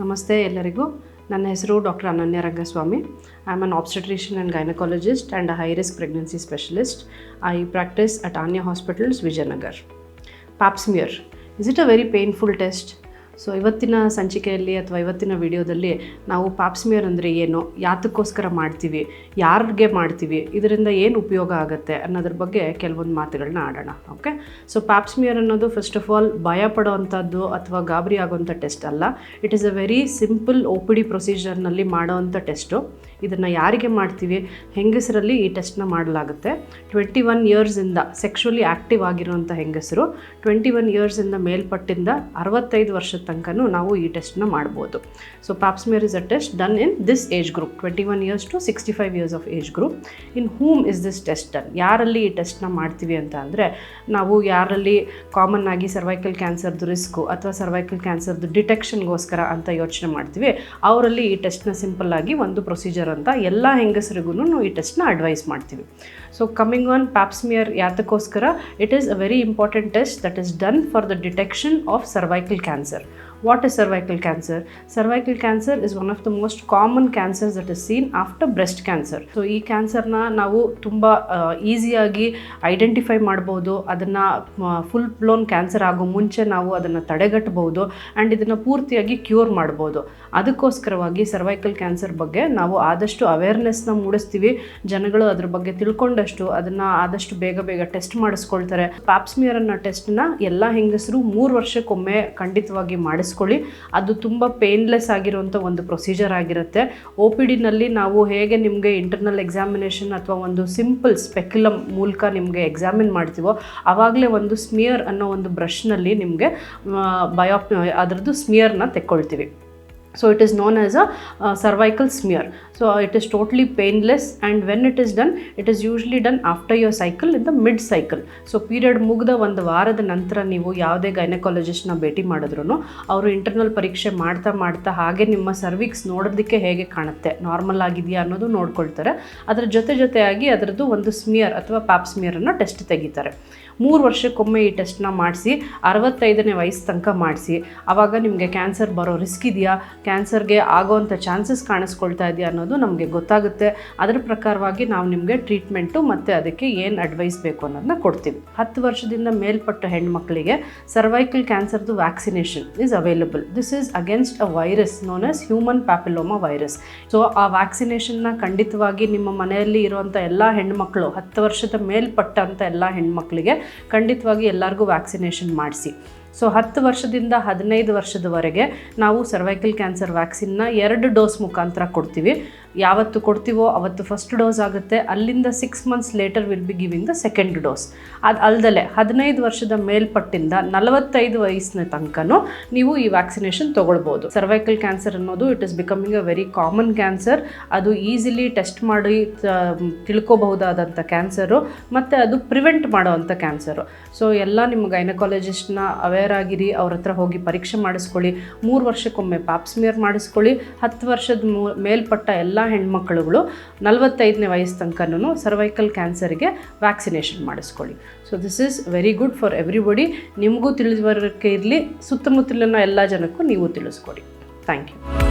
ನಮಸ್ತೆ ಎಲ್ಲರಿಗೂ. ನನ್ನ ಹೆಸರು doctor Ananya Rangaswamy. I am an obstetrician and gynaecologist and a high risk pregnancy specialist. I practise at Ananya hospitals, Vijayanagar. Pap smear, is it a very painful test? So ಇವತ್ತಿನ ಸಂಚಿಕೆಯಲ್ಲಿ ಅಥವಾ ಇವತ್ತಿನ ವಿಡಿಯೋದಲ್ಲಿ ನಾವು ಪ್ಯಾಪ್ ಸ್ಮಿಯರ್ ಅಂದರೆ ಏನು, ಯಾತಕ್ಕೋಸ್ಕರ ಮಾಡ್ತೀವಿ, ಯಾರಿಗೆ ಮಾಡ್ತೀವಿ, ಇದರಿಂದ ಏನು ಉಪಯೋಗ ಆಗುತ್ತೆ ಅನ್ನೋದ್ರ ಬಗ್ಗೆ ಕೆಲವೊಂದು ಮಾತುಗಳನ್ನ ಆಡೋಣ. ಓಕೆ, ಸೊ ಪ್ಯಾಪ್ ಸ್ಮಿಯರ್ ಅನ್ನೋದು ಫಸ್ಟ್ ಆಫ್ ಆಲ್ ಭಯ ಪಡೋವಂಥದ್ದು ಅಥವಾ ಗಾಬರಿ ಆಗೋವಂಥ ಟೆಸ್ಟ್ ಅಲ್ಲ. It is a very simple OPD ಪ್ರೊಸೀಜರ್ನಲ್ಲಿ ಮಾಡೋವಂಥ ಟೆಸ್ಟು. ಇದನ್ನು ಯಾರಿಗೆ ಮಾಡ್ತೀವಿ, ಹೆಂಗಸರಲ್ಲಿ ಈ ಟೆಸ್ಟ್ನ ಮಾಡಲಾಗುತ್ತೆ. 21 ಇಯರ್ಸಿಂದ ಸೆಕ್ಷುವಲಿ ಆ್ಯಕ್ಟಿವ್ ಆಗಿರುವಂಥ ಹೆಂಗಸರು 21 ಇಯರ್ಸಿಂದ ಮೇಲ್ಪಟ್ಟಿಂದ 65 ವರ್ಷದ ತನಕನೂ ನಾವು ಈ ಟೆಸ್ಟ್ನ ಮಾಡ್ಬೋದು. So pap smear is a test done in this age group, 21 years to 65 years of age group. In whom is this test done? ಯಾರಲ್ಲಿ ಈ ಟೆಸ್ಟ್ನ ಮಾಡ್ತೀವಿ ಅಂತ ಅಂದರೆ, ನಾವು ಯಾರಲ್ಲಿ ಕಾಮನ್ ಆಗಿ ಸರ್ವೈಕಲ್ ಕ್ಯಾನ್ಸರ್ದು ರಿಸ್ಕು ಅಥವಾ ಸರ್ವೈಕಲ್ ಕ್ಯಾನ್ಸರ್ದು ಡಿಟೆಕ್ಷನ್ಗೋಸ್ಕರ ಅಂತ ಯೋಚನೆ ಮಾಡ್ತೀವಿ, ಅವರಲ್ಲಿ ಈ ಟೆಸ್ಟ್ನ ಸಿಂಪಲ್ಲಾಗಿ ಒಂದು ಪ್ರೊಸೀಜರ್ ಅಂತ ಎಲ್ಲ ಹೆಂಗಸರಿಗೂ ಈ ಟೆಸ್ಟ್ನ ಅಡ್ವೈಸ್ ಮಾಡ್ತೀವಿ. So coming on pap smear ಯಾತಕ್ಕೋಸ್ಕರ, it is a very important test that is done for the detection of cervical cancer. What is cervical cancer? Cervical cancer is one of the most common cancers that is seen after breast cancer. So ಈ ಕ್ಯಾನ್ಸರ್ನ ನಾವು ತುಂಬ ಈಸಿಯಾಗಿ identify ಮಾಡ್ಬೋದು. ಅದನ್ನು full blown cancer ಆಗೋ ಮುಂಚೆ ನಾವು ಅದನ್ನು ತಡೆಗಟ್ಟಬಹುದು ಆ್ಯಂಡ್ ಇದನ್ನು ಪೂರ್ತಿಯಾಗಿ ಕ್ಯೂರ್ ಮಾಡ್ಬೋದು. ಅದಕ್ಕೋಸ್ಕರವಾಗಿ ಸರ್ವೈಕಲ್ ಕ್ಯಾನ್ಸರ್ ಬಗ್ಗೆ ನಾವು ಆದಷ್ಟು ಅವೇರ್ನೆಸ್ನ ಮೂಡಿಸ್ತೀವಿ. ಜನಗಳು ಅದ್ರ ಬಗ್ಗೆ ತಿಳ್ಕೊಂಡಷ್ಟು ಅದನ್ನು ಆದಷ್ಟು ಬೇಗ ಟೆಸ್ಟ್ ಮಾಡಿಸ್ಕೊಳ್ತಾರೆ. ಪ್ಯಾಪ್ ಸ್ಮಿಯರ್ ಅನ್ನೋ ಟೆಸ್ಟ್ನ ಎಲ್ಲ ಹೆಂಗಸರು 3 ವರ್ಷಕ್ಕೊಮ್ಮೆ ಖಂಡಿತವಾಗಿ ಮಾಡಿಸ್ಕೊಳ್ಳಿ. ಅದು ತುಂಬ ಪೇನ್ಲೆಸ್ ಆಗಿರುವಂಥ ಒಂದು ಪ್ರೊಸೀಜರ್ ಆಗಿರುತ್ತೆ. OPDನಲ್ಲಿ ನಾವು ಹೇಗೆ ನಿಮಗೆ ಇಂಟರ್ನಲ್ ಎಕ್ಸಾಮಿನೇಷನ್ ಅಥವಾ ಒಂದು ಸಿಂಪಲ್ ಸ್ಪೆಕ್ಯುಲಮ್ ಮೂಲಕ ನಿಮಗೆ ಎಕ್ಸಾಮಿನ್ ಮಾಡ್ತೀವೋ, ಆವಾಗಲೇ ಒಂದು ಸ್ಮಿಯರ್ ಅನ್ನೋ ಒಂದು ಬ್ರಷ್ನಲ್ಲಿ ನಿಮಗೆ ಅದರದ್ದು ಸ್ಮಿಯರ್ನ ತೆಕ್ಕೊಳ್ತೀವಿ. So it is known as a cervical smear. So it is totally painless, and when it is done, it is usually done after your cycle, in the mid cycle. So period ಮುಗಿದ ಒಂದು ವಾರದ ನಂತರ ನೀವು ಯಾವುದೇ ಗೈನಕಾಲಜಿಸ್ಟ್ನ ಭೇಟಿ ಮಾಡಿದ್ರು ಅವರು internal ಪರೀಕ್ಷೆ ಮಾಡ್ತಾ ಹಾಗೆ ನಿಮ್ಮ ಸರ್ವಿಕ್ಸ್ ನೋಡೋದಕ್ಕೆ ಹೇಗೆ ಕಾಣುತ್ತೆ, ನಾರ್ಮಲ್ ಆಗಿದೆಯಾ ಅನ್ನೋದು ನೋಡ್ಕೊಳ್ತಾರೆ. ಅದರ ಜೊತೆಯಾಗಿ ಅದರದ್ದು ಒಂದು ಸ್ಮಿಯರ್ ಅಥವಾ ಪ್ಯಾಪ್ ಸ್ಮಿಯರನ್ನು ಟೆಸ್ಟ್ ತೆಗಿತಾರೆ. 3 ವರ್ಷಕ್ಕೊಮ್ಮೆ ಈ ಟೆಸ್ಟ್ನ ಮಾಡಿಸಿ 65ನೇ ವಯಸ್ಸು ತನಕ ಮಾಡಿಸಿ. ಆವಾಗ ನಿಮಗೆ ಕ್ಯಾನ್ಸರ್ ಬರೋ ರಿಸ್ಕ್ ಇದೆಯಾ, ಕ್ಯಾನ್ಸರ್ಗೆ ಆಗೋವಂಥ ಚಾನ್ಸಸ್ ಕಾಣಿಸ್ಕೊಳ್ತಾ ಇದೆಯಾ ಅನ್ನೋದು ನಮಗೆ ಗೊತ್ತಾಗುತ್ತೆ. ಅದರ ಪ್ರಕಾರವಾಗಿ ನಾವು ನಿಮಗೆ ಟ್ರೀಟ್ಮೆಂಟು ಮತ್ತು ಅದಕ್ಕೆ ಏನು ಅಡ್ವೈಸ್ ಬೇಕು ಅನ್ನೋದನ್ನ ಕೊಡ್ತೀವಿ. 10 ವರ್ಷದಿಂದ ಮೇಲ್ಪಟ್ಟ ಹೆಣ್ಮಕ್ಳಿಗೆ ಸರ್ವೈಕಲ್ ಕ್ಯಾನ್ಸರ್ದು vaccination is available. This is against a virus known as human papilloma virus. So ಆ ವ್ಯಾಕ್ಸಿನೇಷನ್ನ ಖಂಡಿತವಾಗಿ ನಿಮ್ಮ ಮನೆಯಲ್ಲಿ ಇರುವಂಥ ಎಲ್ಲ ಹೆಣ್ಮಕ್ಳು, 10 ವರ್ಷದ ಮೇಲ್ಪಟ್ಟಂಥ ಎಲ್ಲ ಹೆಣ್ಮಕ್ಳಿಗೆ ಖಂಡಿತವಾಗಿ ಎಲ್ಲರಿಗೂ ವ್ಯಾಕ್ಸಿನೇಷನ್ ಮಾಡಿಸಿ. ಸೊ 10 ವರ್ಷದಿಂದ 15 ವರ್ಷದವರೆಗೆ ನಾವು ಸರ್ವೈಕಲ್ ಕ್ಯಾನ್ಸರ್ ವ್ಯಾಕ್ಸಿನ್ನ 2 ಡೋಸ್ ಮುಖಾಂತರ ಕೊಡ್ತೀವಿ. ಯಾವತ್ತು ಕೊಡ್ತೀವೋ ಅವತ್ತು ಫಸ್ಟ್ ಡೋಸ್ ಆಗುತ್ತೆ. ಅಲ್ಲಿಂದ 6 months later will be giving the second dose. ಅದು ಅಲ್ಲದೆ 15 ವರ್ಷದ ಮೇಲ್ಪಟ್ಟಿಂದ 45 ವಯಸ್ಸಿನ ತನಕನೂ ನೀವು ಈ ವ್ಯಾಕ್ಸಿನೇಷನ್ ತೊಗೊಳ್ಬೋದು. ಸರ್ವೈಕಲ್ ಕ್ಯಾನ್ಸರ್ ಅನ್ನೋದು it is becoming a very common cancer. ಅದು ಈಸಿಲಿ ಟೆಸ್ಟ್ ಮಾಡಿ ತಿಳ್ಕೊಬಹುದಾದಂಥ ಕ್ಯಾನ್ಸರು ಮತ್ತು ಅದು ಪ್ರಿವೆಂಟ್ ಮಾಡೋವಂಥ ಕ್ಯಾನ್ಸರು. ಸೊ ಎಲ್ಲ ನಿಮ್ಮ ಗೈನಕಾಲಜಿಸ್ಟ್ನ ಅವೇರ್ ಆಗಿರಿ, ಅವ್ರ ಹತ್ರ ಹೋಗಿ ಪರೀಕ್ಷೆ ಮಾಡಿಸ್ಕೊಳ್ಳಿ. 3 ವರ್ಷಕ್ಕೊಮ್ಮೆ ಪ್ಯಾಪ್ ಸ್ಮಿಯರ್ ಮಾಡಿಸ್ಕೊಳ್ಳಿ. 10 ವರ್ಷದ ಮೇಲ್ಪಟ್ಟ ಎಲ್ಲ ಹೆಣ್ಮಕ್ಳುಗಳು 45ನೇ ವಯಸ್ಸು ತನಕನೂ ಸರ್ವೈಕಲ್ ಕ್ಯಾನ್ಸರ್ಗೆ ವ್ಯಾಕ್ಸಿನೇಷನ್ ಮಾಡಿಸ್ಕೊಳ್ಳಿ. So this is very good for everybody. ನಿಮಗೂ ತಿಳಿದುವರಕ್ಕೆ ಇರಲಿ, ಸುತ್ತಮುತ್ತಲಿನ ಎಲ್ಲ ಜನಕ್ಕೂ ನೀವು ತಿಳಿಸ್ಕೊಡಿ. Thank you.